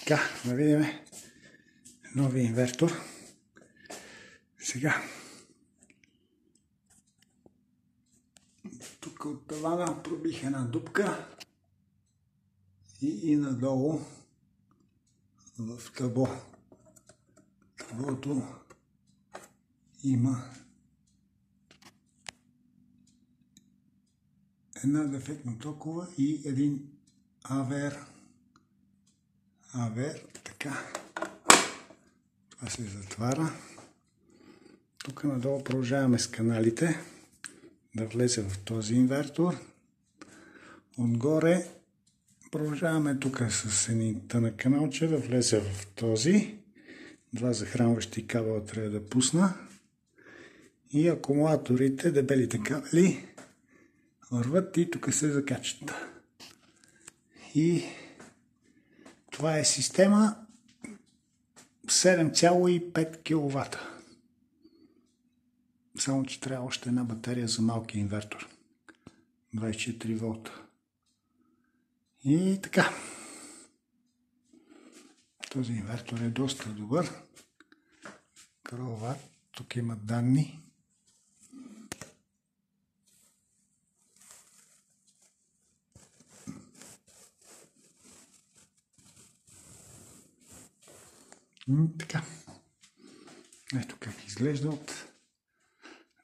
Така, да видим новия инвертор. Сега тук от тавана пробих една дупка и надолу в таблото има една дефектна токова и един авер. Така. Това се затваря. Тук надолу продължаваме с каналите да влезе в този инвертор. Отгоре продължаваме тук с един тънък каналче да влезе в този. Два захранващи кабела трябва да пусна. И акумулаторите, дебелите кабели, върват и тук се закачат. И това е система 7,5 кВт. Само че трябва още една батерия за малкия инвертор. 24 волта. И така. Този инвертор е доста добър. Киловат. Тук има данни. Така. Ето как изглежда от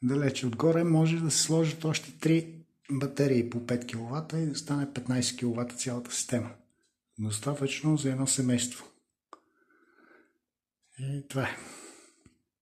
далече отгоре. Може да се сложат още 3 батерии по 5 кВт и да стане 15 кВт цялата система. Достатъчно за едно семейство. И това е.